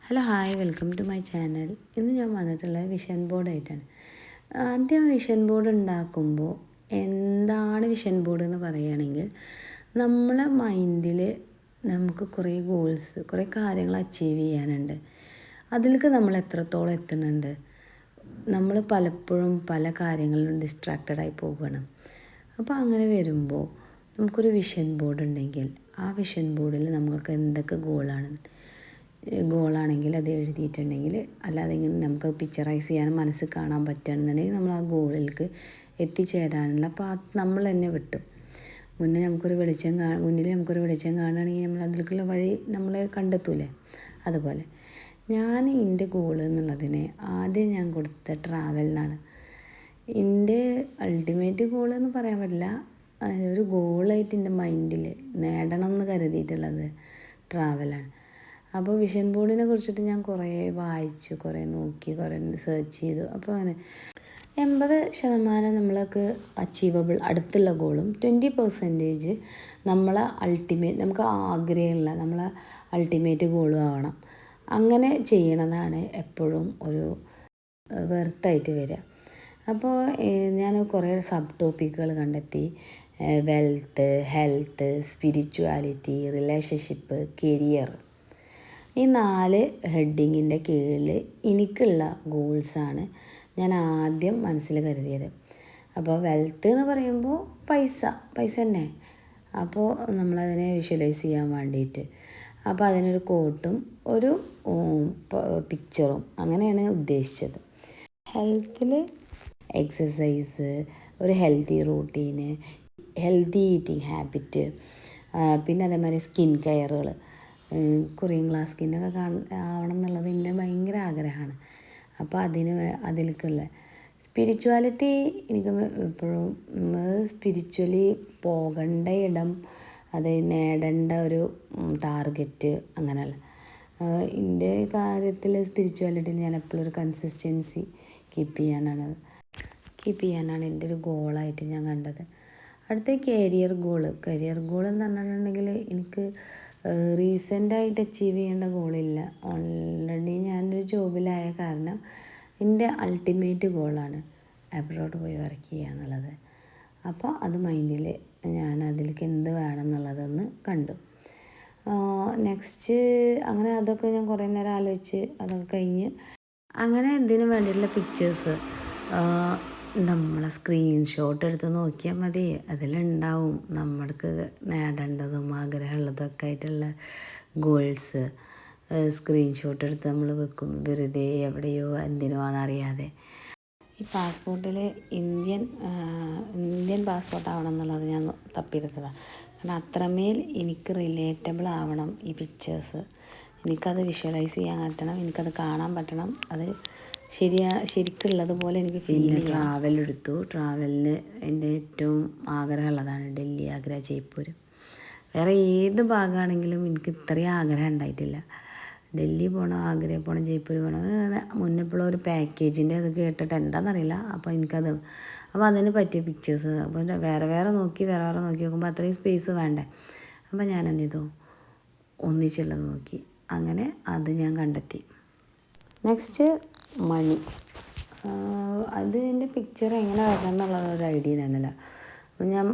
Hello hi welcome to my channel. ഇന്ന് ഞാൻ വന്നിട്ടുള്ളത് വിഷൻ ബോർഡായിട്ടാണ്. ആദ്യം വിഷൻ ബോർഡ് ഉണ്ടാക്കുമ്പോൾ എന്താണ് വിഷൻ ബോർഡ് എന്ന് പറയുകയാണെങ്കിൽ നമ്മളെ മൈൻഡിൽ നമുക്ക് കുറേ ഗോൾസ്, കുറേ കാര്യങ്ങൾ അച്ചീവ് ചെയ്യാനുണ്ട്. അതിലേക്ക് നമ്മൾ എത്രത്തോളം എത്തുന്നുണ്ട്. നമ്മൾ പലപ്പോഴും പല കാര്യങ്ങളിലും ഡിസ്ട്രാക്റ്റഡായി പോവുകയാണ്. അപ്പോൾ അങ്ങനെ വരുമ്പോൾ നമുക്കൊരു വിഷൻ ബോർഡ് ഉണ്ടെങ്കിൽ ആ വിഷൻ ബോർഡിൽ നമ്മൾക്ക് എന്തൊക്കെ ഗോളാണെങ്കിൽ അത് എഴുതിയിട്ടുണ്ടെങ്കിൽ, അല്ലാതെ ഇങ്ങനെ നമുക്ക് പിക്ചറൈസ് ചെയ്യാൻ മനസ്സിൽ കാണാൻ പറ്റുകയാണെന്നുണ്ടെങ്കിൽ നമ്മൾ ആ ഗോളിലേക്ക് എത്തിച്ചേരാനുള്ള നമ്മൾ തന്നെ വിട്ടു. മുന്നിൽ നമുക്കൊരു വെളിച്ചം കാണുകയാണെങ്കിൽ നമ്മൾ അതിലേക്കുള്ള വഴി നമ്മൾ കണ്ടെത്തൂലേ. അതുപോലെ ഞാൻ എൻ്റെ ഗോൾ എന്നുള്ളതിനെ ആദ്യം ഞാൻ കൊടുത്ത ട്രാവൽ എന്നാണ്. എൻ്റെ അൾട്ടിമേറ്റ് ഗോൾ എന്ന് പറയാൻ പറ്റില്ല, ഒരു ഗോളായിട്ട് എൻ്റെ മൈൻഡിൽ നേടണം എന്ന് കരുതിയിട്ടുള്ളത് ട്രാവലാണ്. അപ്പോൾ വിഷൻ ബോർഡിനെ കുറിച്ചിട്ട് ഞാൻ കുറേ വായിച്ചു, കുറേ നോക്കി, കുറേ സെർച്ച് ചെയ്തു. അപ്പോൾ അങ്ങനെ 80% നമ്മൾക്ക് അച്ചീവബിൾ അടുത്തുള്ള ഗോളും 20% നമുക്ക് ആഗ്രഹമുള്ള നമ്മളെ അൾട്ടിമേറ്റ് ഗോളും ആവണം. അങ്ങനെ ചെയ്യണതാണ് എപ്പോഴും ഒരു വെർത്തായിട്ട് വരിക. അപ്പോൾ ഞാൻ കുറേ സബ് ടോപ്പിക്കുകൾ കണ്ടെത്തി. Wealth, health, spirituality, relationship, career, ഈ 4 ഹെഡിങ്ങിൻ്റെ കീഴിൽ എനിക്കുള്ള ഗോൾസാണ് ഞാൻ ആദ്യം മനസ്സിൽ കരുതിയത്. അപ്പോൾ വെൽത്ത് എന്ന് പറയുമ്പോൾ പൈസ തന്നെ. അപ്പോൾ നമ്മളതിനെ വിഷ്വലൈസ് ചെയ്യാൻ വേണ്ടിയിട്ട് അപ്പോൾ അതിനൊരു കോട്ടും ഒരു പിക്ചറും അങ്ങനെയാണ് ഉദ്ദേശിച്ചത്. ഹെൽത്തിൽ എക്സസൈസ്, ഒരു healthy routine, healthy eating habit, പിന്നെ അതേമാതിരി സ്കിൻ കെയറുകൾ, കൊറിയൻ ഗ്ലാസ് സ്കിന്നൊക്കെ ആവണം എന്നുള്ളത് എൻ്റെ ഭയങ്കര ആഗ്രഹമാണ്. അപ്പോൾ അതിലേക്കുള്ള സ്പിരിച്വാലിറ്റി എനിക്ക് എപ്പോഴും സ്പിരിച്വലി പോകേണ്ട ഇടം, അത് നേടേണ്ട ഒരു ടാർഗറ്റ്, അങ്ങനെയുള്ള എൻ്റെ കാര്യത്തിൽ സ്പിരിച്വാലിറ്റിയിൽ ഞാൻ എപ്പോഴും ഒരു കൺസിസ്റ്റൻസി കീപ്പ് ചെയ്യാനാണ് എൻ്റെ ഒരു ഗോളായിട്ട് ഞാൻ കണ്ടത്. അടുത്ത കരിയർ ഗോൾ എന്ന് പറഞ്ഞിട്ടുണ്ടെങ്കിൽ എനിക്ക് റീസെൻ്റായിട്ട് അച്ചീവ് ചെയ്യേണ്ട ഗോളില്ല. ഓൾറെഡി ഞാനൊരു ജോബിലായ കാരണം എൻ്റെ അൾട്ടിമേറ്റ് ഗോളാണ് അബ്രോഡ് പോയി വർക്ക് ചെയ്യുക എന്നുള്ളത്. അപ്പോൾ അത് മൈൻഡിൽ ഞാൻ അതിലേക്ക് എന്ത് വേണം എന്നുള്ളതൊന്ന് കണ്ടു. നെക്സ്റ്റ് അങ്ങനെ അതൊക്കെ ഞാൻ കുറേ നേരം ആലോചിച്ച് അതൊക്കെ കഴിഞ്ഞ് അങ്ങനെ ഇതിന് വേണ്ടിയിട്ടുള്ള പിക്ചേഴ്സ് നമ്മളെ സ്ക്രീൻഷോട്ട് എടുത്ത് നോക്കിയാൽ മതി. അതിലുണ്ടാവും നമ്മൾക്ക് നേടേണ്ടതും ആഗ്രഹമുള്ളതൊക്കെ ആയിട്ടുള്ള ഗോൾസ്. സ്ക്രീൻഷോട്ട് എടുത്ത് നമ്മൾ വെക്കും, വെറുതെ എവിടെയോ എന്തിനുവാണെന്നറിയാതെ. ഈ പാസ്പോർട്ടിൽ ഇന്ത്യൻ പാസ്പോർട്ട് ആവണം എന്നുള്ളത് ഞാൻ തപ്പിയെടുത്തതാണ്. കാരണം അത്രമേൽ എനിക്ക് റിലേറ്റബിൾ ആവണം ഈ പിക്ചേഴ്സ്. എനിക്കത് വിഷ്വലൈസ് ചെയ്യാൻ പറ്റണം, എനിക്കത് കാണാൻ പറ്റണം, അത് ശരിക്കുള്ളതുപോലെ എനിക്ക് ഫീൽ ചെയ്യും. ട്രാവലിന് എൻ്റെ ഏറ്റവും ആഗ്രഹമുള്ളതാണ് ഡൽഹി, ആഗ്ര, ജയ്പൂർ. വേറെ ഏത് ഭാഗമാണെങ്കിലും എനിക്ക് ഇത്രയും ആഗ്രഹം ഉണ്ടായിട്ടില്ല. ഡൽഹി പോകണം, ആഗ്ര പോകണം, ജയ്പൂർ പോകണം. അങ്ങനെ മുന്നെപ്പോഴും ഒരു പാക്കേജിൻ്റെ അത് കേട്ടിട്ട് എന്താണെന്നറിയില്ല. അപ്പോൾ അപ്പോൾ അതിന് പറ്റിയ പിക്ചേഴ്സ് അപ്പോൾ വേറെ നോക്കി നോക്കുമ്പോൾ അത്രയും സ്പേസ് വേണ്ടേ. അപ്പോൾ ഞാൻ എന്ത് ചെയ്തു, ഒന്നിച്ചുള്ളത് നോക്കി. അങ്ങനെ അത് ഞാൻ കണ്ടെത്തി. നെക്സ്റ്റ് മണി. അതിൻ്റെ പിക്ചർ എങ്ങനെ വരണം എന്നുള്ളത് ഒരു ഐഡിയ ഉണ്ടായിരുന്നില്ല. അപ്പോൾ ഞാൻ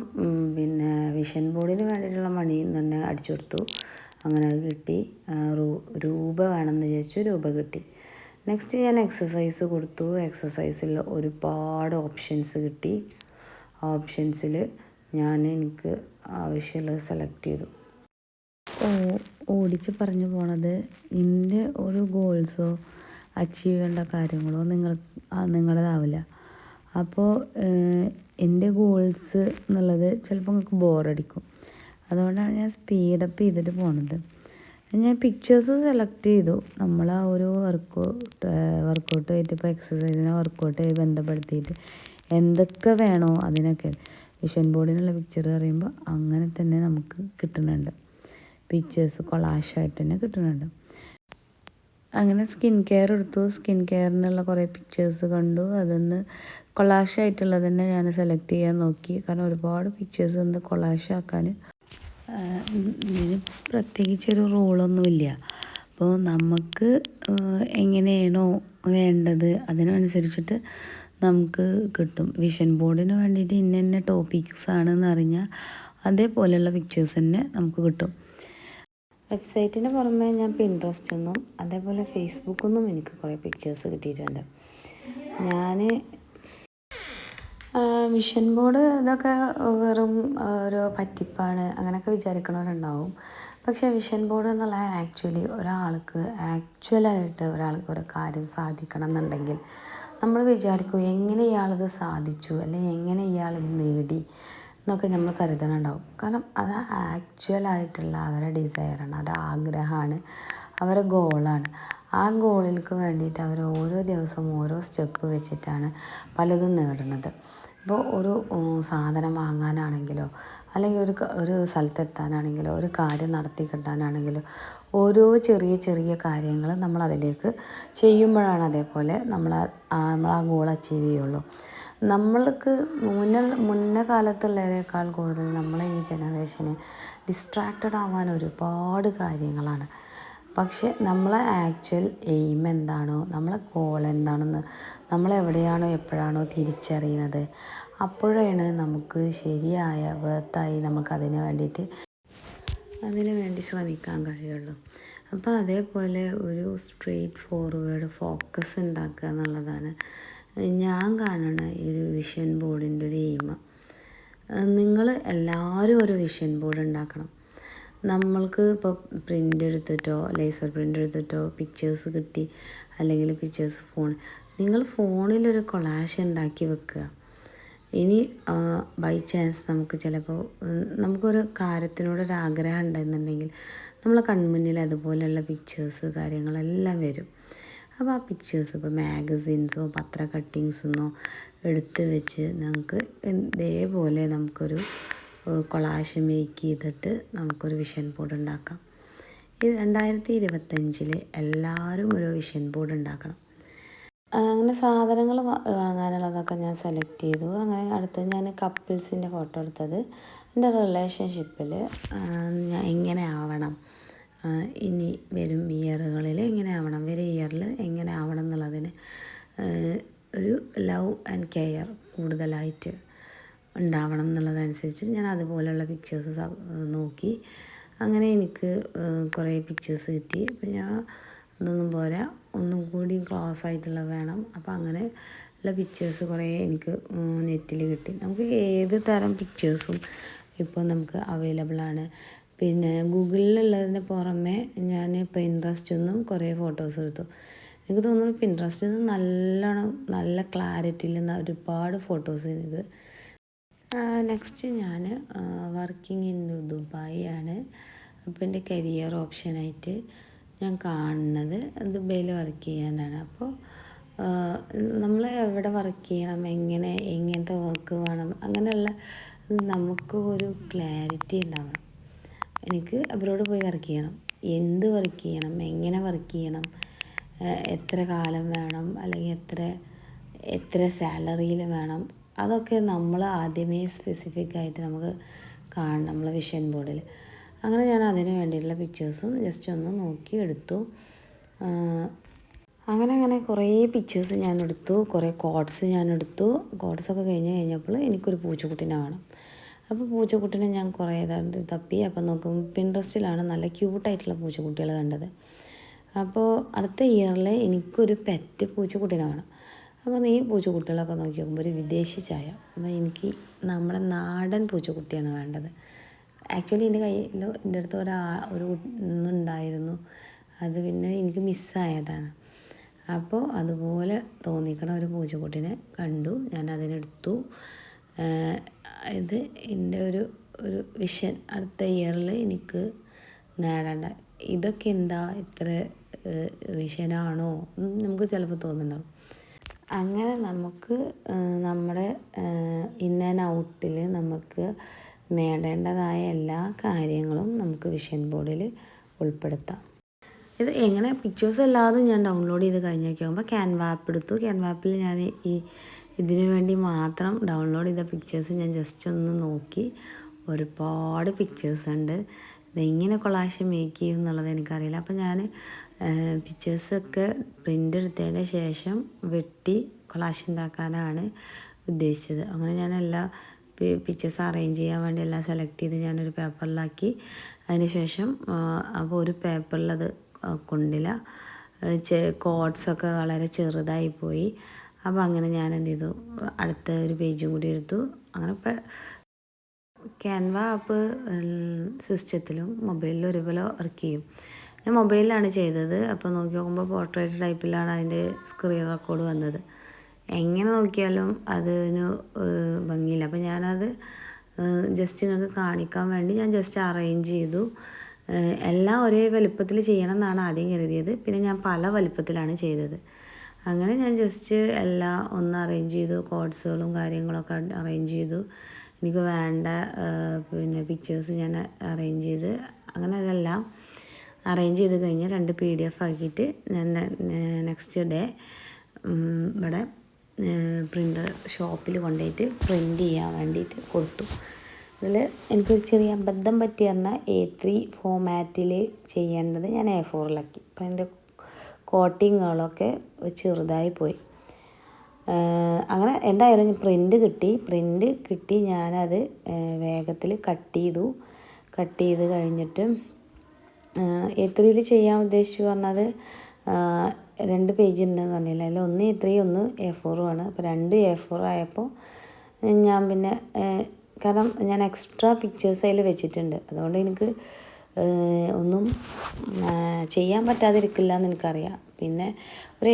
വിഷൻ ബോർഡിന് വേണ്ടിയിട്ടുള്ള മണി തന്നെ അടിച്ചു കൊടുത്തു. അങ്ങനെ അത് കിട്ടി. രൂപ വേണമെന്ന് വിചാരിച്ചു, രൂപ കിട്ടി. നെക്സ്റ്റ് ഞാൻ എക്സസൈസ് കൊടുത്തു. എക്സസൈസിൽ ഒരുപാട് ഓപ്ഷൻസ് കിട്ടി. ഓപ്ഷൻസിൽ എനിക്ക് ആവശ്യമുള്ളത് സെലക്ട് ചെയ്തു. ഓടിച്ച് പറഞ്ഞു പോണത്, എൻ്റെ ഒരു ഗോൾസോ അച്ചീവ് ചെയ്യേണ്ട കാര്യങ്ങളോ നിങ്ങളതാവില്ല. അപ്പോൾ എൻ്റെ ഗോൾസ് എന്നുള്ളത് ചിലപ്പോൾ നിങ്ങൾക്ക് ബോറടിക്കും. അതുകൊണ്ടാണ് ഞാൻ സ്പീഡപ്പ് ചെയ്തിട്ട് പോണത്. ഞാൻ പിക്ചേഴ്സ് സെലക്ട് ചെയ്തു. നമ്മൾ ആ ഒരു വർക്കൗട്ടായിട്ട്, ഇപ്പോൾ എക്സസൈസിനെ വർക്കൗട്ടായി ബന്ധപ്പെടുത്തിയിട്ട് എന്തൊക്കെ വേണോ അതിനൊക്കെ വിഷൻ ബോർഡിനുള്ള പിക്ചർ പറയുമ്പോൾ അങ്ങനെ തന്നെ നമുക്ക് കിട്ടുന്നുണ്ട്. പിക്ചേഴ്സ് കൊളാഷായിട്ട് തന്നെ കിട്ടുന്നുണ്ട്. അങ്ങനെ സ്കിൻ കെയർ എടുത്തു. സ്കിൻ കെയറിനുള്ള കുറേ പിക്ചേഴ്സ് കണ്ടു. അതൊന്ന് കൊളാഷായിട്ടുള്ളത് തന്നെ ഞാൻ സെലക്ട് ചെയ്യാൻ നോക്കി. കാരണം ഒരുപാട് പിക്ചേഴ്സ് ഒന്ന് കൊളാഷാക്കാൻ ഇതിന് പ്രത്യേകിച്ചൊരു റൂളൊന്നുമില്ല. അപ്പോൾ നമുക്ക് എങ്ങനെയാണോ വേണ്ടത് അതിനനുസരിച്ചിട്ട് നമുക്ക് കിട്ടും. വിഷൻ ബോർഡിന് വേണ്ടിയിട്ട് ഇന്ന ടോപ്പിക്സ് ആണെന്ന് അറിഞ്ഞാൽ അതേപോലെയുള്ള പിക്ചേഴ്സ് തന്നെ നമുക്ക് കിട്ടും. വെബ്സൈറ്റിന് പുറമെ ഞാൻ പിൻട്രസ്റ്റൊന്നും അതേപോലെ ഫേസ്ബുക്കൊന്നും എനിക്ക് കുറേ പിക്ചേഴ്സ് കിട്ടിയിട്ടുണ്ട്. ഞാൻ വിഷൻ ബോർഡ് ഇതൊക്കെ വെറും ഒരു പറ്റിപ്പാണ് അങ്ങനെയൊക്കെ വിചാരിക്കണവരുണ്ടാവും. പക്ഷേ വിഷൻ ബോർഡ് എന്നുള്ള ആക്ച്വലായിട്ട് ഒരാൾക്ക് ഒരു കാര്യം സാധിക്കണം എന്നുണ്ടെങ്കിൽ നമ്മൾ വിചാരിക്കും എങ്ങനെ ഇയാളത് സാധിച്ചു, അല്ലെങ്കിൽ എങ്ങനെ ഇയാൾ നേടി എന്നൊക്കെ നമ്മൾ കരുതണുണ്ടാവും. കാരണം അത് ആക്ച്വലായിട്ടുള്ള അവരുടെ ഡിസയറാണ്, അവരുടെ ആഗ്രഹമാണ്, അവരുടെ ഗോളാണ്. ആ ഗോളിലേക്ക് വേണ്ടിയിട്ട് അവർ ഓരോ ദിവസവും ഓരോ സ്റ്റെപ്പ് വെച്ചിട്ടാണ് പലതും നേടുന്നത്. ഇപ്പോൾ ഒരു സാധനം വാങ്ങാനാണെങ്കിലോ അല്ലെങ്കിൽ ഒരു സ്ഥലത്തെത്താനാണെങ്കിലോ ഒരു കാര്യം നടത്തി കിട്ടാനാണെങ്കിലോ ഓരോ ചെറിയ ചെറിയ കാര്യങ്ങൾ നമ്മളതിലേക്ക് ചെയ്യുമ്പോഴാണ് അതേപോലെ നമ്മൾ ആ ഗോൾ അച്ചീവ് ചെയ്യുള്ളൂ. നമ്മൾക്ക് മുന്നേ കാലത്തുള്ളതിനേക്കാൾ കൂടുതൽ നമ്മളെ ഈ ജനറേഷന് ഡിസ്ട്രാക്റ്റഡ് ആവാൻ ഒരുപാട് കാര്യങ്ങളാണ്. പക്ഷെ നമ്മളെ ആക്ച്വൽ എയിം എന്താണോ, നമ്മളെ ഗോൾ എന്താണെന്ന് നമ്മളെവിടെയാണോ എപ്പോഴാണോ തിരിച്ചറിയുന്നത് അപ്പോഴാണ് നമുക്ക് ശരിയായ വർത്തായി നമുക്കതിന് വേണ്ടി ശ്രമിക്കാൻ കഴിയുള്ളൂ. അപ്പോൾ അതേപോലെ ഒരു സ്ട്രെയിറ്റ് ഫോർവേഡ് ഫോക്കസ് ഉണ്ടാക്കുക എന്നുള്ളതാണ് ഞാൻ കാണുന്ന ഈ ഒരു വിഷൻ ബോർഡിൻ്റെ ഒരു എയിം. നിങ്ങൾ എല്ലാവരും ഒരു വിഷൻ ബോർഡ് ഉണ്ടാക്കണം. നമ്മൾക്ക് ഇപ്പോൾ പ്രിൻ്റ് എടുത്തിട്ടോ ലേസർ പ്രിൻ്റ് എടുത്തിട്ടോ പിക്ചേഴ്സ് കിട്ടി, അല്ലെങ്കിൽ നിങ്ങൾ ഫോണിലൊരു കൊളാഷ് ഉണ്ടാക്കി വെക്കുക. ഇനി ബൈ ചാൻസ് നമുക്ക് ചിലപ്പോൾ നമുക്കൊരു കാര്യത്തിനോടൊരാഗ്രഹം ഉണ്ടെന്നുണ്ടെങ്കിൽ നമ്മളെ കൺമുന്നിൽ അതുപോലെയുള്ള പിക്ചേഴ്സ് കാര്യങ്ങളെല്ലാം വരും. അപ്പോൾ ആ പിക്ചേഴ്സ് ഇപ്പോൾ മാഗസീൻസോ പത്ര കട്ടിങ്സെന്നോ എടുത്ത് വെച്ച് നമുക്ക് ഇതേപോലെ നമുക്കൊരു കൊളാഷ് മേക്ക് ചെയ്തിട്ട് നമുക്കൊരു വിഷൻ ബോർഡ് ഉണ്ടാക്കാം. ഇത് 2025 എല്ലാവരും ഒരു വിഷൻ ബോർഡ് ഉണ്ടാക്കണം. അങ്ങനെ സാധനങ്ങൾ വാങ്ങാനുള്ളതൊക്കെ ഞാൻ സെലക്ട് ചെയ്തു. അങ്ങനെ അടുത്ത് ഞാൻ കപ്പിൾസിൻ്റെ ഫോട്ടോ എടുത്തത് എൻ്റെ റിലേഷൻഷിപ്പിൽ ഞാൻ എങ്ങനെ ആവണം, ഇനി വരും ഇയറുകളിൽ എങ്ങനെ ആവണം, ഇയറിൽ എങ്ങനെ ആവണം എന്നുള്ളതിന് ഒരു ലവ് ആൻഡ് കെയർ കൂടുതലായിട്ട് ഉണ്ടാവണം എന്നുള്ളതനുസരിച്ച് ഞാൻ അതുപോലെയുള്ള പിക്ചേഴ്സ് നോക്കി. അങ്ങനെ എനിക്ക് കുറേ പിക്ചേഴ്സ് കിട്ടി. അപ്പോൾ ഞാൻ അതൊന്നും പോരാ, ഒന്നും കൂടി ക്ലോസ് ആയിട്ടുള്ള വേണം. അപ്പോൾ അങ്ങനെ ഉള്ള പിക്ചേഴ്സ് കുറേ എനിക്ക് നെറ്റിൽ കിട്ടി. നമുക്ക് ഏത് തരം പിക്ചേഴ്സും ഇപ്പോൾ നമുക്ക് അവൈലബിളാണ്. പിന്നെ ഗൂഗിളിലുള്ളതിന് പുറമെ ഞാൻ പിൻട്രസ്റ്റിൽ കുറേ ഫോട്ടോസ് എടുത്തു. എനിക്ക് തോന്നുന്നു പിൻട്രസ്റ്റിൽ നല്ല ക്ലാരിറ്റിയിൽ ഒരുപാട് ഫോട്ടോസ് എനിക്ക്. നെക്സ്റ്റ് ഞാൻ വർക്കിംഗ് ഇൻ ദുബായ് ആണ്. അപ്പോൾ എൻ്റെ കരിയർ ഓപ്ഷനായിട്ട് ഞാൻ കാണുന്നത് ദുബൈയിൽ വർക്ക് ചെയ്യാനാണ്. അപ്പോൾ നമ്മൾ എവിടെ വർക്ക് ചെയ്യണം, എങ്ങനത്തെ വർക്ക് വേണം, അങ്ങനെയുള്ള നമുക്ക് ഒരു ക്ലാരിറ്റി ഉണ്ടാവണം. എനിക്ക് അബ്രോഡ് പോയി വർക്ക് ചെയ്യണം, എന്ത് വർക്ക് ചെയ്യണം, എങ്ങനെ വർക്ക് ചെയ്യണം, എത്ര കാലം വേണം, അല്ലെങ്കിൽ എത്ര സാലറിയിൽ വേണം, അതൊക്കെ നമ്മൾ ആദ്യമേ സ്പെസിഫിക് ആയിട്ട് നമുക്ക് കാണണം നമ്മളെ വിഷൻ ബോർഡിൽ. അങ്ങനെ ഞാൻ അതിന് വേണ്ടിയിട്ടുള്ള പിക്ചേഴ്സും ജസ്റ്റ് ഒന്ന് നോക്കി എടുത്തു. അങ്ങനെ കുറേ പിക്ചേഴ്സ് ഞാൻ എടുത്തു, കുറേ കോട്ട്സ് ഞാൻ എടുത്തു. കോട്ട്സൊക്കെ കഴിഞ്ഞപ്പോൾ എനിക്കൊരു പൂച്ചക്കുട്ടീനെ വേണം. അപ്പോൾ പൂച്ചക്കുട്ടീനെ ഞാൻ കുറേ തപ്പി. അപ്പോൾ നോക്കുമ്പോൾ പിൻട്രസ്റ്റിലാണ് നല്ല ക്യൂട്ടായിട്ടുള്ള പൂച്ചക്കുട്ടികൾ കണ്ടത്. അപ്പോൾ അടുത്ത ഇയറിൽ എനിക്കൊരു പെറ്റ് പൂച്ചക്കുട്ടീനെ വേണം. അപ്പോൾ ഈ പൂച്ചക്കുട്ടികളൊക്കെ നോക്കി നോക്കുമ്പോൾ ഒരു വിദേശി ചായ. അപ്പോൾ എനിക്ക് നമ്മുടെ നാടൻ പൂച്ചക്കുട്ടിയാണ് വേണ്ടത്. ആക്ച്വലി എൻ്റെ അടുത്ത് ഒന്നുണ്ടായിരുന്നു, അത് പിന്നെ എനിക്ക് മിസ്സായതാണ്. അപ്പോൾ അതുപോലെ തോന്നിക്കണ ഒരു പൂച്ചക്കുട്ടീനെ കണ്ടു, ഞാൻ അതിനെടുത്തു. ഇത് എൻ്റെ ഒരു വിഷൻ, അടുത്ത ഇയറിൽ എനിക്ക് നേടേണ്ട. ഇതൊക്കെ എന്താ ഇത്ര വിഷനാണോ നമുക്ക് ചിലപ്പോൾ തോന്നുന്നുണ്ടാവും. അങ്ങനെ നമുക്ക് നമ്മുടെ ഇൻ ആൻഡ് ഔട്ടിൽ നമുക്ക് നേടേണ്ടതായ എല്ലാ കാര്യങ്ങളും നമുക്ക് വിഷൻ ബോർഡിൽ ഉൾപ്പെടുത്താം. ഇത് എങ്ങനെ പിക്ചേഴ്സ് എല്ലാതും ഞാൻ ഡൗൺലോഡ് ചെയ്ത് കഴിഞ്ഞേക്കുമ്പോൾ ക്യാൻവ ആപ്പ് എടുത്തു. ക്യാൻവ ആപ്പിൽ ഞാൻ ഇതിനു വേണ്ടി മാത്രം ഡൗൺലോഡ് ചെയ്ത പിക്ചേഴ്സ് ഞാൻ ജസ്റ്റ് ഒന്ന് നോക്കി. ഒരുപാട് പിക്ചേഴ്സ് ഉണ്ട്. ഇതെങ്ങനെ കൊളാഷ് മേക്ക് ചെയ്യും എന്നുള്ളത് എനിക്കറിയില്ല. അപ്പോൾ ഞാൻ പിക്ചേഴ്സൊക്കെ പ്രിൻ്റ് എടുത്തതിന് ശേഷം വെട്ടി കൊളാഷ് ഉണ്ടാക്കാനാണ് ഉദ്ദേശിച്ചത്. അങ്ങനെ ഞാൻ എല്ലാ പിക്ചേഴ്സ് അറേഞ്ച് ചെയ്യാൻ വേണ്ടി എല്ലാം സെലക്ട് ചെയ്ത് ഞാനൊരു പേപ്പറിലാക്കി. അതിന് ശേഷം അപ്പോൾ ഒരു പേപ്പറിലത് കൊണ്ടില്ല, കോഡ്സൊക്കെ വളരെ ചെറുതായി പോയി. അപ്പോൾ അങ്ങനെ ഞാൻ എന്ത് ചെയ്തു, അടുത്ത ഒരു പേജും കൂടി എടുത്തു. അങ്ങനെ ക്യാൻവ ആപ്പ് സിസ്റ്റത്തിലും മൊബൈലിലും ഒരുപോലെ വർക്ക് ചെയ്യും. ഞാൻ മൊബൈലിലാണ് ചെയ്തത്. അപ്പോൾ നോക്കി നോക്കുമ്പോൾ പോർട്രേറ്റ് ടൈപ്പിലാണ് അതിൻ്റെ സ്ക്രീൻ റെക്കോർഡ് വന്നത്. എങ്ങനെ നോക്കിയാലും അതിന് ഭംഗിയില്ല. അപ്പോൾ ഞാനത് ജസ്റ്റ് നിങ്ങൾക്ക് കാണിക്കാൻ വേണ്ടി ഞാൻ ജസ്റ്റ് അറേഞ്ച് ചെയ്തു. എല്ലാം ഒരേ വലുപ്പത്തിൽ ചെയ്യണം എന്നാണ് ആദ്യം കരുതിയത്. പിന്നെ ഞാൻ പല വലുപ്പത്തിലാണ് ചെയ്തത്. അങ്ങനെ ഞാൻ ജസ്റ്റ് എല്ലാം ഒന്ന് അറേഞ്ച് ചെയ്തു, കോഡ്സുകളും കാര്യങ്ങളൊക്കെ അറേഞ്ച് ചെയ്തു. എനിക്ക് വേണ്ട പിന്നെ പിക്ചേഴ്സ് ഞാൻ അറേഞ്ച് ചെയ്ത്, അങ്ങനെ അതെല്ലാം അറേഞ്ച് ചെയ്ത് കഴിഞ്ഞ് 2 PDF ആക്കിയിട്ട് ഞാൻ നെക്സ്റ്റ് ഡേ ഇവിടെ പ്രിൻ്റർ ഷോപ്പിൽ കൊണ്ടുപോയിട്ട് പ്രിൻ്റ് ചെയ്യാൻ വേണ്ടിയിട്ട് കൊടുത്തു. അതിൽ എനിക്കൊരു ചെറിയ അബദ്ധം പറ്റി പറഞ്ഞാൽ A3 ഫോമാറ്റിൽ ചെയ്യേണ്ടത് ഞാൻ A4-ലാക്കി. അപ്പോൾ അതിൻ്റെ കോട്ടിങ്ങുകളൊക്കെ ചെറുതായി പോയി. അങ്ങനെ എന്തായാലും പ്രിൻ്റ് കിട്ടി. ഞാനത് വേഗത്തിൽ കട്ട് ചെയ്ത് കഴിഞ്ഞിട്ട് A3-ൽ ചെയ്യാൻ ഉദ്ദേശിച്ചു പറഞ്ഞത് 2 പേജ് ഉണ്ടെന്ന് പറഞ്ഞില്ല, അതിൽ ഒന്ന് A3 ഒന്ന് A4-ആണ്. അപ്പോൾ 2 A4 ആയപ്പോൾ ഞാൻ പിന്നെ കാരണം ഞാൻ എക്സ്ട്രാ പിക്ചേഴ്സ് അതിൽ വെച്ചിട്ടുണ്ട്. അതുകൊണ്ട് എനിക്ക് ഒന്നും ചെയ്യാൻ പറ്റാതിരിക്കില്ല എന്ന് എനിക്കറിയാം. പിന്നെ ഒരു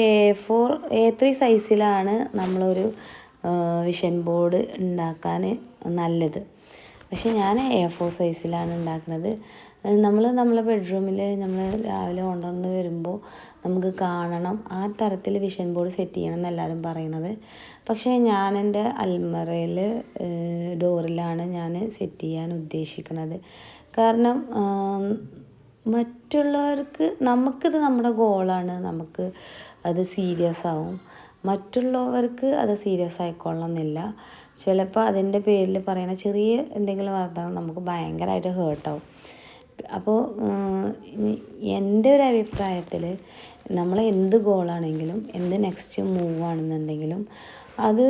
A3 സൈസിലാണ് നമ്മളൊരു വിഷൻ ബോർഡ് ഉണ്ടാക്കാൻ നല്ലത്. പക്ഷേ ഞാൻ A4 സൈസിലാണ് ഉണ്ടാക്കുന്നത്. നമ്മളെ ബെഡ്റൂമിൽ നമ്മൾ രാവിലെ ഉണർന്ന് വരുമ്പോൾ നമുക്ക് കാണണം, ആ തരത്തിൽ വിഷൻ ബോർഡ് സെറ്റ് ചെയ്യണം എന്നെല്ലാവരും പറയണത്. പക്ഷേ ഞാൻ എൻ്റെ അൽമറയിൽ ഡോറിലാണ് ഞാൻ സെറ്റ് ചെയ്യാൻ ഉദ്ദേശിക്കുന്നത്. കാരണം മറ്റുള്ളവർക്ക്, നമുക്കിത് നമ്മുടെ ഗോളാണ്, നമുക്ക് അത് സീരിയസ് ആവും. മറ്റുള്ളവർക്ക് അത് സീരിയസ് ആയിക്കൊള്ളണമെന്നില്ല. ചിലപ്പോൾ അതിൻ്റെ പേരിൽ പറയുന്ന ചെറിയ എന്തെങ്കിലും വാർത്തകൾ നമുക്ക് ഭയങ്കരമായിട്ട് ഹേർട്ടാവും. അപ്പോൾ എൻ്റെ ഒരു അഭിപ്രായത്തിൽ നമ്മൾ എന്ത് ഗോളാണെങ്കിലും എന്ത് നെക്സ്റ്റ് മൂവ് ആണെന്നുണ്ടെങ്കിലും അത്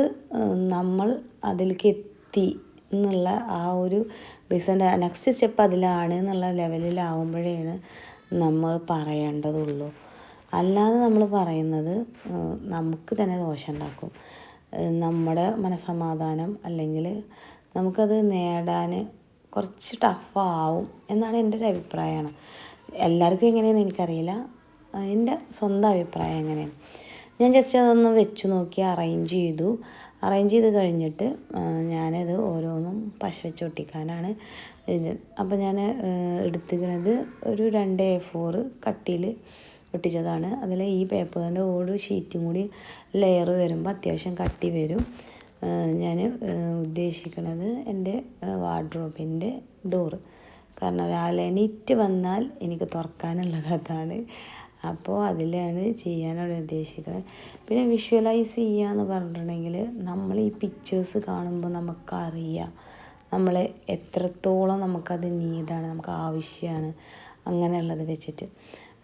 നമ്മൾ അതിലേക്ക് എത്തി എന്നുള്ള ആ ഒരു നെക്സ്റ്റ് സ്റ്റെപ്പ് അതിലാണ് എന്നുള്ള ലെവലിലാവുമ്പോഴാണ് നമ്മൾ പറയേണ്ടതുള്ളൂ. അല്ലാതെ നമ്മൾ പറയുന്നത് നമുക്ക് തന്നെ ദോഷം ഉണ്ടാക്കും. നമ്മുടെ മനസ്സമാധാനം അല്ലെങ്കിൽ നമുക്കത് നേടാൻ കുറച്ച് ടഫാവും എന്നാണ് എൻ്റെ ഒരു അഭിപ്രായമാണ്. എല്ലാവർക്കും എങ്ങനെയാണെന്ന് എനിക്കറിയില്ല, എൻ്റെ സ്വന്തം അഭിപ്രായം എങ്ങനെയാണ്. ഞാൻ ജസ്റ്റ് അതൊന്ന് വെച്ച് നോക്കി അറേഞ്ച് ചെയ്ത് കഴിഞ്ഞിട്ട് ഞാനത് ഓരോന്നും പശ വെച്ച് ഒട്ടിക്കാനാണ് ഇത്. അപ്പോൾ ഞാൻ എടുത്തിരിക്കുന്നത് ഒരു 2 A4 കട്ടിയിൽ ഒട്ടിച്ചതാണ്. അതിൽ ഈ പേപ്പറിൻ്റെ ഓരോ ഷീറ്റും കൂടി ലെയർ വരുമ്പോൾ അത്യാവശ്യം കട്ടി വരും. ഞാൻ ഉദ്ദേശിക്കുന്നത് എൻ്റെ വാർഡ്രോബിൻ്റെ ഡോറ്. കാരണം രാവിലെ എണീറ്റ് വന്നാൽ എനിക്ക് തുറക്കാനുള്ളത് അതാണ്. അപ്പോൾ അതിലാണ് ചെയ്യാനാണ് ഉദ്ദേശിക്കുന്നത്. പിന്നെ വിഷ്വലൈസ് ചെയ്യുക എന്ന് പറഞ്ഞിട്ടുണ്ടെങ്കിൽ നമ്മൾ ഈ പിക്ചേഴ്സ് കാണുമ്പോൾ നമുക്കറിയാം നമ്മൾ എത്രത്തോളം നമുക്കത് നീഡാണ്, നമുക്ക് ആവശ്യമാണ് അങ്ങനെയുള്ളത് വെച്ചിട്ട്.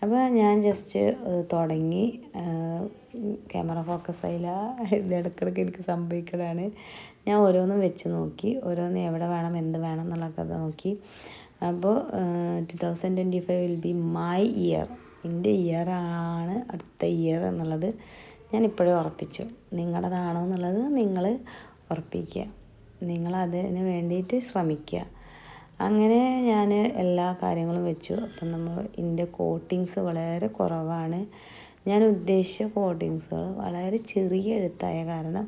അപ്പോൾ ഞാൻ ജസ്റ്റ് തുടങ്ങി. ക്യാമറ ഫോക്കസ് ആയില്ല, ഇത് ഇടയ്ക്കിടയ്ക്ക് എനിക്ക് സംഭവിക്കലാണ്. ഞാൻ ഓരോന്നും വെച്ച് നോക്കി, ഓരോന്ന് എവിടെ വേണം എന്ത് വേണം എന്നുള്ളതൊക്കെ നോക്കി. അപ്പോൾ 2025 വിൽ ബി മൈ ഇയർ, എൻ്റെ ഇയറാണ് അടുത്ത ഇയർ എന്നുള്ളത് ഞാൻ ഇപ്പോഴേ ഉറപ്പിച്ചു. നിങ്ങളുടേതാണോ എന്നുള്ളത് നിങ്ങൾ ഉറപ്പിക്കുക, നിങ്ങളതിന് വേണ്ടിയിട്ട് ശ്രമിക്കുക. അങ്ങനെ ഞാൻ എല്ലാ കാര്യങ്ങളും വെച്ചു. അപ്പം ഇതിൻ്റെ കോട്ടിങ്സ് വളരെ കുറവാണ്. ഞാൻ ഉദ്ദേശിച്ച കോട്ടിങ്സുകൾ വളരെ ചെറിയ എഴുത്തായ കാരണം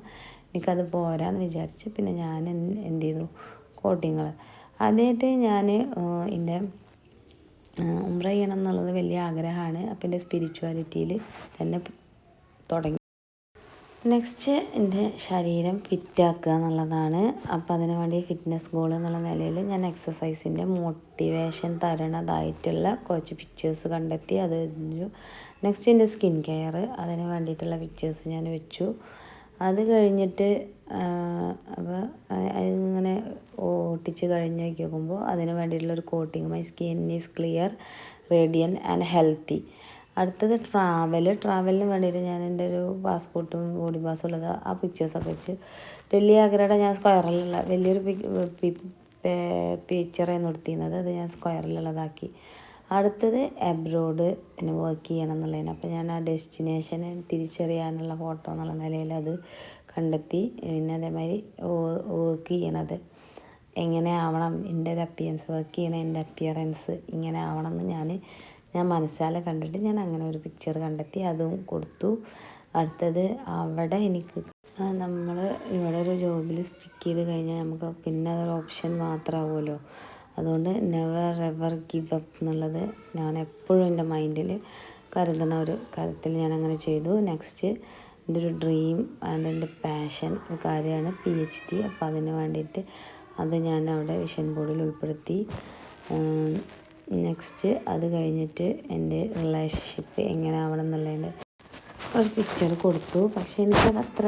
എനിക്കത് പോരാന്ന് വിചാരിച്ച് പിന്നെ ഞാൻ എന്ത് ചെയ്തു, കോട്ടിങ്ങൾ ആദ്യമായിട്ട് ഞാൻ എൻ്റെ ഉംറ ചെയ്യണം എന്നുള്ളത് വലിയ ആഗ്രഹമാണ്. അപ്പം എൻ്റെ സ്പിരിച്വാലിറ്റിയിൽ തന്നെ തുടങ്ങി. നെക്സ്റ്റ് എൻ്റെ ശരീരം ഫിറ്റാക്കുക എന്നുള്ളതാണ്. അപ്പോൾ അതിന് വേണ്ടി ഫിറ്റ്നസ് ഗോൾ എന്നുള്ള നിലയിൽ ഞാൻ എക്സസൈസിൻ്റെ മോട്ടിവേഷൻ തരണതായിട്ടുള്ള കുറച്ച് പിക്ചേഴ്സ് കണ്ടെത്തി. അത് നെക്സ്റ്റ് എൻ്റെ സ്കിൻ കെയർ, അതിന് വേണ്ടിയിട്ടുള്ള പിക്ചേഴ്സ് ഞാൻ വെച്ചു. അത് കഴിഞ്ഞിട്ട് അപ്പോൾ അതിങ്ങനെ ഒട്ടിച്ച് കഴിഞ്ഞ് നോക്കുമ്പോൾ അതിന് വേണ്ടിയിട്ടുള്ളൊരു coating, my skin is clear, radiant and healthy. അടുത്തത് ട്രാവലിന് വേണ്ടിയിട്ട് ഞാൻ എൻ്റെ ഒരു പാസ്പോർട്ടും ബോഡി പാസ്സും ഉള്ളത് ആ പിക്ചേഴ്സൊക്കെ വെച്ച് ഡൽഹി ആഗ്രയുടെ ഞാൻ സ്ക്വയറിലുള്ള വലിയൊരു പിക്ചറായിരുന്നു എടുത്തിരുന്നത്. അത് ഞാൻ സ്ക്വയറിലുള്ളതാക്കി. അടുത്തത് എബ്രോഡ് പിന്നെ വർക്ക് ചെയ്യണം എന്നുള്ളതിന്. അപ്പോൾ ഞാൻ ആ ഡെസ്റ്റിനേഷന് തിരിച്ചറിയാനുള്ള ഫോട്ടോ എന്നുള്ള നിലയിൽ അത് കണ്ടെത്തി. പിന്നെ അതേമാതിരി വർക്ക് ചെയ്യണത് എങ്ങനെ ആവണം, എൻ്റെ ഒരു അപ്പിയറൻസ്, വർക്ക് ചെയ്യണ എൻ്റെ അപ്പിയറൻസ് ഇങ്ങനെ ആവണം എന്ന് ഞാൻ മനസ്സാലെ കണ്ടിട്ട് ഞാൻ അങ്ങനെ ഒരു പിക്ചർ കണ്ടെത്തി, അതും കൊടുത്തു. അടുത്തത് അവിടെ എനിക്ക് നമ്മൾ ഇവിടെ ഒരു ജോബിൽ സ്റ്റിക്ക് ചെയ്ത് കഴിഞ്ഞാൽ നമുക്ക് പിന്നെ അതൊരു ഓപ്ഷൻ മാത്രമാവുമല്ലോ. അതുകൊണ്ട് നെവർ എവർ ഗിവ് അപ്പ് എന്നുള്ളത് ഞാൻ എപ്പോഴും എൻ്റെ മൈൻഡിൽ കരുതുന്ന ഒരു കാര്യത്തിൽ ഞാൻ അങ്ങനെ ചെയ്തു. നെക്സ്റ്റ് എൻ്റെ ഒരു ഡ്രീം ആൻഡ് എൻ്റെ പാഷൻ ഒരു കാര്യമാണ് PhD. അപ്പോൾ അതിന് വേണ്ടിയിട്ട് അത് ഞാൻ അവിടെ വിഷൻ ബോർഡിൽ ഉൾപ്പെടുത്തി. നെക്സ്റ്റ് അത് കഴിഞ്ഞിട്ട് എൻ്റെ റിലേഷൻഷിപ്പ് എങ്ങനെ ആവണം എന്നുള്ളതിൻ്റെ ഒരു പിക്ചർ കൊടുത്തു. പക്ഷേ എനിക്കത് അത്ര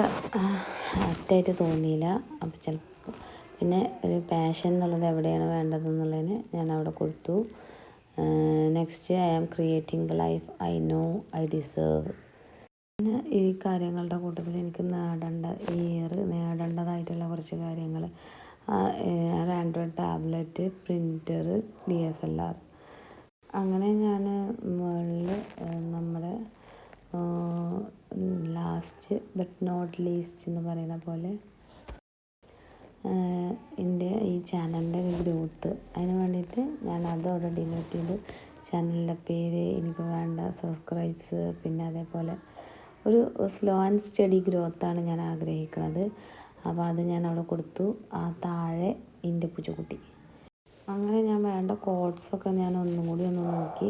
ആപ്റ്റായിട്ട് തോന്നിയില്ല. അപ്പോൾ ചിലപ്പോൾ പിന്നെ ഒരു പാഷൻ എന്നുള്ളത് എവിടെയാണ് വേണ്ടതെന്നുള്ളതിന് ഞാൻ അവിടെ കൊടുത്തു. Next I am creating the life I know I deserve. പിന്നെ ഈ കാര്യങ്ങളുടെ കൂട്ടത്തിൽ എനിക്ക് നേടേണ്ടതായിട്ടുള്ള കുറച്ച് കാര്യങ്ങൾ, ഒരു ആൻഡ്രോയിഡ് ടാബ്ലറ്റ്, പ്രിൻ്റർ, DSLR. അങ്ങനെ ഞാൻ മുകളിൽ നമ്മുടെ ലാസ്റ്റ് ബട്ട് നോട്ട് ലീസ്റ്റ് എന്ന് പറയുന്ന പോലെ എൻ്റെ ഈ ചാനലിൻ്റെ ഒരു ഗ്രോത്ത്, അതിന് വേണ്ടിയിട്ട് ഞാൻ അതോടെ ഡിലീറ്റ് ചെയ്ത് ചാനലിൻ്റെ പേര്, എനിക്ക് വേണ്ട സബ്സ്ക്രൈബ്സ്, പിന്നെ അതേപോലെ ഒരു സ്ലോ ആൻഡ് സ്റ്റഡി ഗ്രോത്താണ് ഞാൻ ആഗ്രഹിക്കുന്നത്. അപ്പോൾ അത് ഞാൻ അവിടെ കൊടുത്തു. ആ താഴെ എൻ്റെ പൂച്ചക്കുട്ടി. അങ്ങനെ ഞാൻ വേണ്ട കോഡ്സൊക്കെ ഞാൻ ഒന്നും കൂടി ഒന്ന് നോക്കി.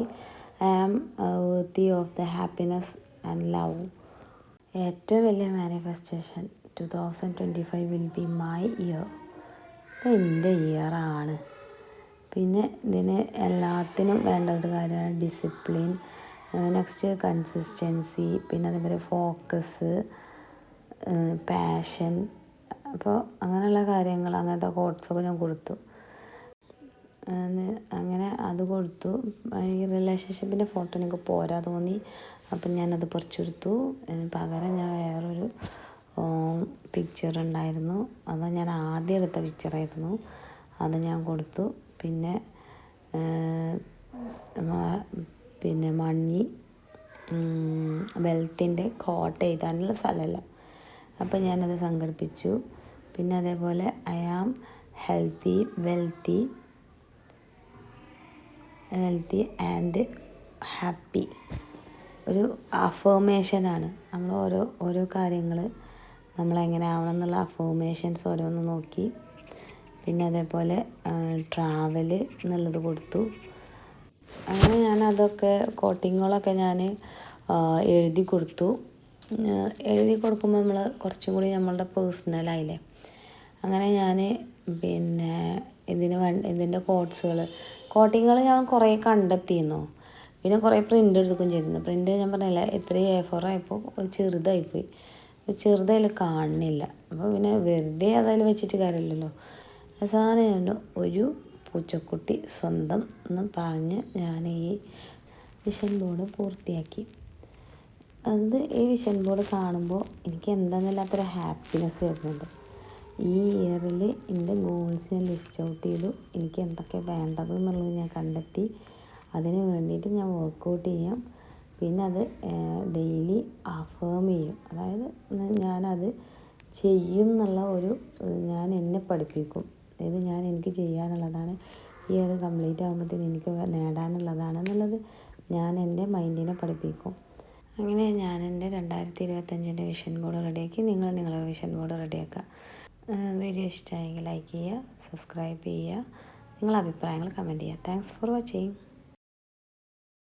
I am worthy of the happiness and love. ഏറ്റവും വലിയ manifestation 2025 will be my year. ഇത് എൻ്റെ ഇയറാണ്. പിന്നെ ഇതിന് എല്ലാത്തിനും വേണ്ട ഒരു കാര്യമാണ് ഡിസിപ്ലിൻ, നെക്സ്റ്റ് കൺസിസ്റ്റൻസി, പിന്നെ അതേപോലെ ഫോക്കസ്, പാഷൻ. അപ്പോൾ അങ്ങനെയുള്ള കാര്യങ്ങൾ, അങ്ങനത്തെ കോഡ്സൊക്കെ ഞാൻ കൊടുത്തു. അങ്ങനെ അത് കൊടുത്തു. ഈ റിലേഷൻഷിപ്പിൻ്റെ ഫോട്ടോ എനിക്ക് പോരാ തോന്നി. അപ്പം ഞാനത് പറിച്ചെടുത്തു. പകരം ഞാൻ വേറൊരു പിക്ചർ ഉണ്ടായിരുന്നു, അത് ഞാൻ ആദ്യം എടുത്ത പിക്ചറായിരുന്നു, അത് ഞാൻ കൊടുത്തു. പിന്നെ മണി വെൽത്തിൻ്റെ കോട്ട എഴുതാനുള്ള സ്ഥലമല്ല, അപ്പം ഞാനത് സംഘടിപ്പിച്ചു. പിന്നെ അതേപോലെ I am healthy wealthy and happy ഒരു അഫർമേഷനാണ്. നമ്മൾ ഓരോ കാര്യങ്ങൾ നമ്മളെങ്ങനെ ആവണം എന്നുള്ള അഫർമേഷൻസ് ഓരോന്ന് നോക്കി. പിന്നെ അതേപോലെ ട്രാവൽ എന്നുള്ളത് കൊടുത്തു. അങ്ങനെ ഞാനതൊക്കെ കോട്ടിങ്ങുകളൊക്കെ ഞാൻ എഴുതി കൊടുത്തു. എഴുതി കൊടുക്കുമ്പോൾ നമ്മൾ കുറച്ചും കൂടി നമ്മളുടെ പേഴ്സണലായില്ലേ. അങ്ങനെ ഞാൻ പിന്നെ ഇതിൻ്റെ കോട്ടിങ്ങുകൾ ഞാൻ കുറേ കണ്ടെത്തിയിരുന്നു. പിന്നെ കുറേ പ്രിൻ്റ് എടുക്കുകയും ചെയ്തിരുന്നു. പ്രിൻ്റ് ഞാൻ പറഞ്ഞില്ല, എത്രയും A4 ആയപ്പോൾ ചെറുതായിപ്പോയി, ചെറുതതിൽ കാണുന്നില്ല. അപ്പോൾ പിന്നെ വെറുതെ അതിൽ വെച്ചിട്ട് കാര്യമില്ലല്ലോ. അവസാനം ഒരു പൂച്ചക്കുട്ടി സ്വന്തം എന്ന് പറഞ്ഞ് ഞാൻ ഈ വിഷൻ ബോർഡ് പൂർത്തിയാക്കി. ഈ വിഷൻ ബോർഡ് കാണുമ്പോൾ എനിക്ക് എന്താണെന്നില്ലാത്തൊരു ഹാപ്പിനെസ് വരുന്നുണ്ട്. ഈ ഇയറിൽ എൻ്റെ ഗോൾസ് ഞാൻ ലിസ്റ്റ് ഔട്ട് ചെയ്തു. എനിക്ക് എന്തൊക്കെ വേണ്ടതെന്നുള്ളത് ഞാൻ കണ്ടെത്തി. അതിന് വേണ്ടിയിട്ട് ഞാൻ വർക്കൗട്ട് ചെയ്യാം. പിന്നെ അത് ഡെയിലി അഫേം ചെയ്യും. അതായത് ഞാനത് ചെയ്യും എന്നുള്ള ഞാൻ എന്നെ പഠിപ്പിക്കും. അതായത് എനിക്ക് ചെയ്യാനുള്ളതാണ്, ഇയർ കംപ്ലീറ്റ് ആകുമ്പോഴത്തേന് എനിക്ക് നേടാനുള്ളതാണ് എന്നുള്ളത് ഞാൻ എൻ്റെ മൈൻഡിനെ പഠിപ്പിക്കും. അങ്ങനെ ഞാൻ എൻ്റെ 2025 വിഷൻ ബോർഡ് റെഡിയാക്കി. നിങ്ങളുടെ വിഷൻ ബോർഡ് റെഡിയാക്കുക. വീഡിയോ ഇഷ്ടമായെങ്കിൽ ലൈക്ക് ചെയ്യുക, സബ്സ്ക്രൈബ് ചെയ്യുക, നിങ്ങളുടെ അഭിപ്രായങ്ങൾ കമൻറ്റ് ചെയ്യുക. Thanks for watching.